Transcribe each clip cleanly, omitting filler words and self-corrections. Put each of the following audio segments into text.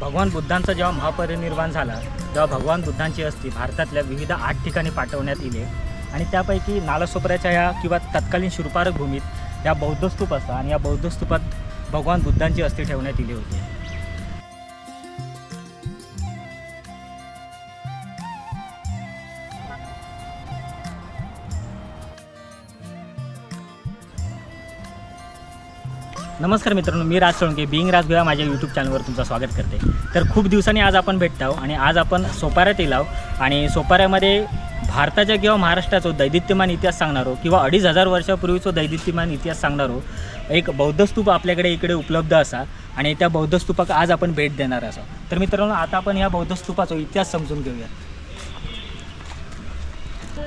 भगवान बुद्धांचा जेव्हा महापरिनिर्वाण झाला तेव्हा भगवान बुद्धांची अस्थी भारतातल्या विविध 8 ठिकाणी पाठवण्यात इले आणि त्यापैकी नालासोपाऱ्याच्या ह्या किंवा तत्कालीन शूरपारक भूमीत या बौद्ध स्तूप असतात आणि या बौद्ध स्तूपात भगवान बुद्धांची अस्थी ठेवण्यात इली होती। नमस्कार मित्रांनो, मी राज सोळंके बिंग राज गोया माझ्या यूट्यूब चॅनलवर तुमचं स्वागत करते। तर खूप दिवसांनी आज आपण भेटत आहोत आणि आज आपण सोपाऱ्यात येलो आणि सोपाऱ्यामध्ये भारताच्या किंवा महाराष्ट्राचा दैदिप्यमान इतिहास सांगणारो किंवा 2500 वर्षापूर्वीचा दैदिप्यमान इतिहास सांगणारो एक बौद्ध स्तूप आपल्याकडे इकडे उपलब्ध असा आणि त्या बौद्ध स्तूपाक आज आपण भेट देणार असा। तर मित्रांनो, आता आपण या बौद्ध स्तूपाचा इतिहास समजून घेऊया।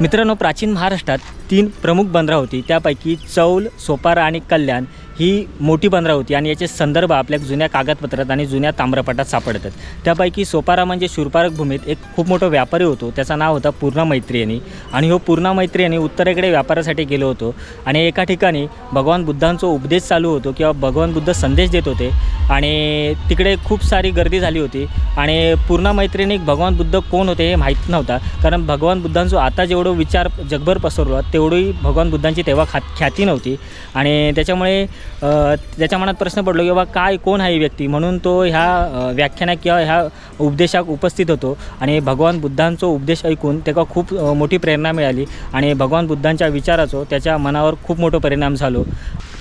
मित्रांनो, प्राचीन महाराष्ट्रात 3 प्रमुख बंदरं होती, त्यापैकी चौल, सोपारा आणि कल्याण ही मोठी बंदरं होती आणि याचे संदर्भ आपल्या जुन्या कागदपत्रात आणि जुन्या ताम्रपटात सापडतात। त्यापैकी सोपारा म्हणजे शूरपारक भूमीत एक खूप मोठा व्यापारी होतो, त्याचं नाव होतं पूर्णा मैत्रेयनी आणि हो पूर्णा मैत्रेयनी उत्तरेकडे व्यापारासाठी गेलो होतो आणि एका ठिकाणी भगवान बुद्धांचा उपदेश चालू होतो किंवा भगवान बुद्ध संदेश देत होते आणि तिकडे खूप सारी गर्दी झाली होती आणि पूर्णा मैत्रेयनी भगवान बुद्ध कोण होते हे माहीत नव्हता, कारण भगवान बुद्धांचा आता जेवढं विचार जगभर पसरलो तेवढी भगवान बुद्धांची तेव्हा ख्याती नव्हती आणि त्याच्यामुळे त्याच्या मनात प्रश्न पडलो की बाबा काय कोण आहे व्यक्ती, म्हणून तो ह्या व्याख्यानात किंवा ह्या उपदेशात उपस्थित होतो आणि भगवान बुद्धांचा उपदेश ऐकून त्याला खूप मोठी प्रेरणा मिळाली आणि भगवान बुद्धांच्या विचाराचा त्याच्या मनावर खूप मोठा परिणाम झालो।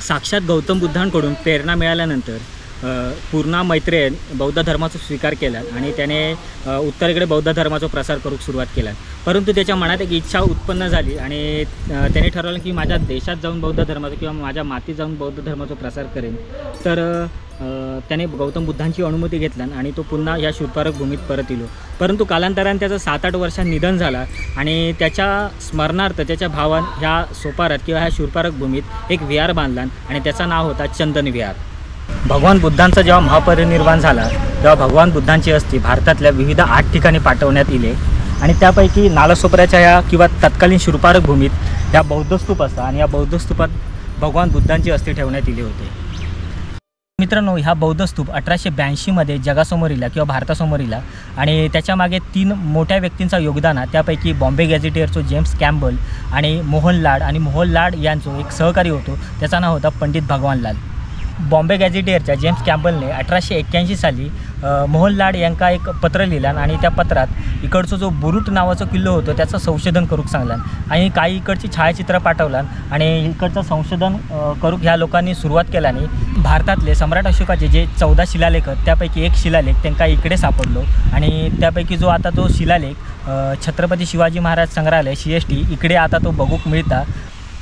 साक्षात गौतम बुद्धांकडून प्रेरणा मिळाल्यानंतर पूर्णा मैत्रेयन बौद्ध धर्माचा स्वीकार केला आणि त्याने उत्तरेकडे बौद्ध धर्माचा प्रसार करूक सुरुवात केला। परंतु त्याच्या मनात एक इच्छा उत्पन्न झाली आणि त्याने ठरवलं की माझ्या देशात जाऊन बौद्ध धर्माचा किंवा माझ्या मातीत जाऊन बौद्ध धर्माचा प्रसार करेन। तर त्याने गौतम बुद्धांची अनुमती घेतली आणि तो पुन्हा या शूरपारक भूमीत परत येलो। परंतु कालांतराने त्याचं 7-8 वर्षांत निधन झाला आणि त्याच्या स्मरणार्थ त्याच्या भावान ह्या सोपाऱ्यात किंवा ह्या शूरपारक भूमीत एक विहार बांधला आणि त्याचं नाव होता चंदन विहार। भगवान बुद्धांचा जेव्हा महापरिनिर्वाण झाला तेव्हा भगवान बुद्धांची अस्थी भारतातल्या विविध 8 ठिकाणी पाठवण्यात इले आणि त्यापैकी नालासोपाऱ्याच्या ह्या किंवा तत्कालीन शूरपारक भूमीत ह्या बौद्ध स्तूप असतात आणि या बौद्ध स्तूपात भगवान बुद्धांची अस्थी ठेवण्यात इली होती। मित्रांनो, ह्या बौद्ध स्तूप 1882 मध्ये जगासमोर इला किंवा भारतासमोर इला आणि त्याच्या मागे 3 मोठ्या व्यक्तींचा योगदान आहे, त्यापैकी बॉम्बे गॅझेटियरचो जेम्स कॅम्पबेल आणि मोहन लाड यांचो एक सहकारी होतो, त्याचं नाव होतं पंडित भगवान लाल। बॉम्बे गॅझेटियरच्या जेम्स कॅम्पबेलने 1881 साली मोहन लाड यांना एक पत्र लिहिलं आणि त्या पत्रात इकडचा जो बुरुट नावाचा किल्लो होतो त्याचं संशोधन करूक सांगला आणि काही इकडची छायाचित्र पाठवला आणि इकडचं संशोधन करूक ह्या लोकांनी सुरुवात केला आणि भारतातले सम्राट अशोकाचे जे 14 शिलालेख त्यापैकी एक शिलालेख त्यांना इकडे सापडलो आणि त्यापैकी जो आता तो शिलालेख छत्रपती शिवाजी महाराज संग्रहालय CST इकडे आता तो बघूक मिळता।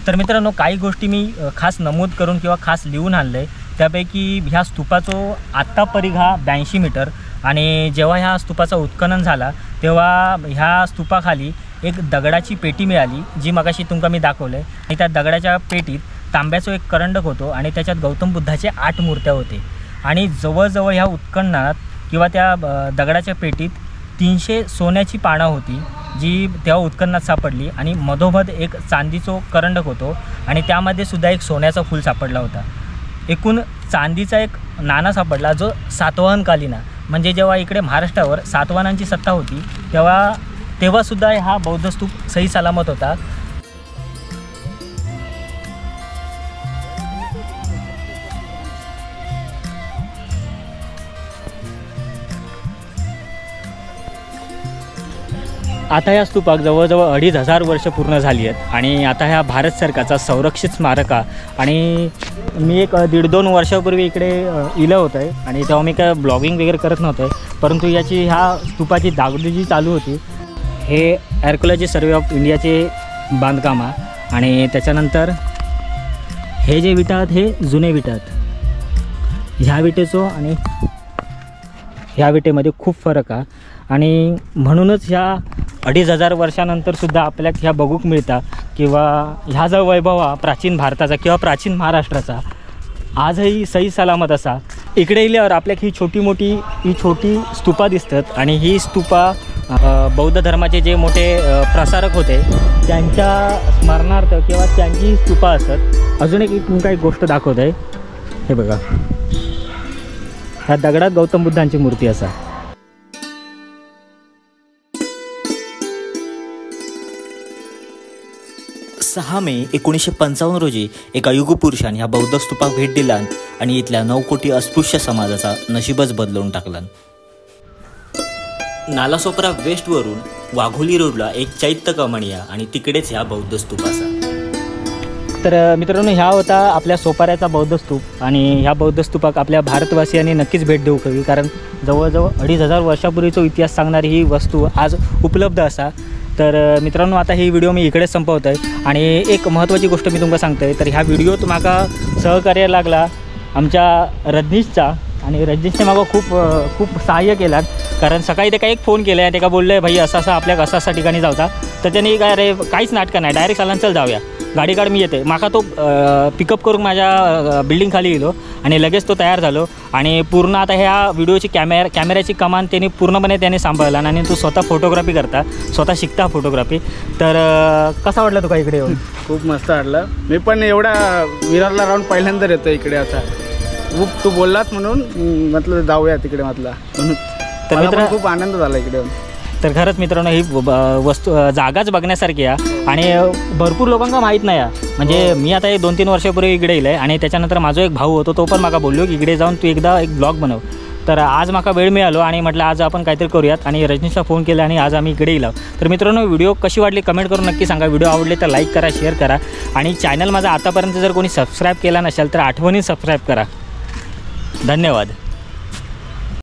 तर मित्रांनो, काही गोष्टी मी खास नमूद करून किंवा खास लिहून आणलं आहे, त्यापैकी ह्या स्तूपाचं आत्ता परिघ हा 82 मीटर आणि जेव्हा ह्या स्तूपाचं उत्खनन झाला तेव्हा ह्या स्तूपाखाली एक दगडाची पेटी मिळाली जी मगाशी तुमका मी दाखवलं आहे आणि त्या दगडाच्या पेटीत तांब्याचा एक करंडक होतो आणि त्याच्यात गौतम बुद्धाचे 8 मूर्त्या होते आणि जवळजवळ ह्या उत्खननात किंवा त्या दगडाच्या पेटीत 300 सोन्याची पानं होती जी तेव्हा उत्खननात सापडली आणि मधोमध एक चांदीचा करंडक होतो आणि त्यामध्ये सुद्धा एक सोन्याचा फूल सापडला होता। एकूण चांदीचा एक नाणा सापडला जो सातवाहनकालीन, म्हणजे जेव्हा इकडे महाराष्ट्रावर सातवाहनांची सत्ता होती तेव्हा सुद्धा हा बौद्ध स्तूप सही सलामत होता। आता या स्तूपाक जवळजवळ 2500 वर्ष पूर्ण झाली आहेत आणि आता ह्या भारत सरकारचा संरक्षित स्मारक आणि मी एक 1.5-2 वर्षापूर्वी इकडे इलं होतं आहे आणि तेव्हा मी काय ब्लॉगिंग वगैरे करत नव्हतं, परंतु याची ह्या स्तूपाची डागडुजी चालू होती। हे आर्किओलॉजी सर्वे ऑफ इंडियाचे बांधकाम आहे आणि त्याच्यानंतर हे जे विटा आहेत हे जुने विटा आहेत। ह्या विटेचो आणि ह्या विटेमध्ये खूप फरक आहे आणि म्हणूनच ह्या 2500 वर्षानंतर सुद्धा आपल्याला ह्या बघूक मिळता किंवा ह्या जो वैभव हा प्राचीन भारताचा किंवा प्राचीन महाराष्ट्राचा आजही सही सलामत असा। इकडे इल्यावर आपल्याला ही छोटी स्तूपा दिसतात आणि ही स्तूपा बौद्ध धर्माचे जे मोठे प्रसारक होते त्यांच्या स्मरणार्थ किंवा त्यांची स्तूपा असतात। अजून एक काही गोष्ट दाखवत आहे, हे बघा ह्या दगडात गौतम बुद्धांची मूर्ती असा. 6 मे 1955 रोजी एका युगपुरुषाने ह्या बौद्ध स्तूपाक भेट दिला आणि इथल्या 9 कोटी अस्पृश्य समाजाचा नशीबच बदलवून टाकला. नालासोपारा वेस्टवरून वाघोली रोडला एक चैत्य कमानिया आणि तिकडेच ह्या बौद्ध स्तूप असा. तर मित्रांनो, ह्या होता आपल्या सोपाऱ्याचा बौद्ध स्तूप आणि ह्या बौद्ध स्तूपाक आपल्या भारतवासियांनी नक्कीच भेट देऊ हवी, कारण जवळजवळ 2500 वर्षापूर्वीचा इतिहास सांगणारी ही वस्तू आज उपलब्ध असा. तर मित्रांनो, आता ही व्हिडिओ मी इकडेच संपवतो आहे आणि एक महत्त्वाची गोष्ट मी तुमका सांगतो आहे. तर ह्या व्हिडिओत माका सहकार्य लागला आमच्या रजनीशचा आणि रजनीशने मागं खूप सहाय्य केलात, कारण सकाळी ते एक फोन केला आहे, ते बोललं भाई असं आपल्या असा ठिकाणी जाऊचा. तर त्यांनी काय रे काहीच नाटकं नाही, डायरेक्ट सालान चल जाऊया, गाडी काढ मी येते. माका तो पिकअप करून माझ्या बिल्डिंग खाली गेलो आणि लगेच तो तयार झालो आणि पूर्ण आता ह्या व्हिडिओची कॅमेऱ्याची कमान त्यांनी पूर्णपणे त्याने सांभाळला आणि तो स्वतः फोटोग्राफी करता, स्वतः शिकता फोटोग्राफी. तर कसा वाटला तुका इकडे येऊन? खूप मस्त वाटलं. मी पण एवढा विरारला राहून पहिल्यांदा येतो इकडे. आता खूप तू बोललात म्हणून म्हटलं जाऊया तिकडे म्हटलं, म्हणून तर मित्र खूप आनंद झाला इकडे येऊन. तर खरंच मित्रांनो, ही वस्तू जागाच बघण्यासारखी आहे आणि भरपूर लोकांना माहीत नाही आहे. म्हणजे मी आता 2-3 वर्षापूर्वी इकडे येईल आहे आणि त्याच्यानंतर माझा एक भाऊ होतो, तो पण माका बोललो की इकडे जाऊन तू एकदा एक ब्लॉग बनव. तर आज माका वेळ मिळालो आणि म्हटलं आज आपण काहीतरी करूयात आणि रजनीशला फोन केला आणि आज आम्ही इकडे येलो. तर मित्रांनो, व्हिडिओ कशी वाटली कमेंट करून नक्की सांगा. व्हिडिओ आवडले तर लाईक करा, शेअर करा आणि चॅनल माझा आतापर्यंत जर कोणी सबस्क्राईब केला नसेल तर आठवणीने सबस्क्राईब करा. धन्यवाद.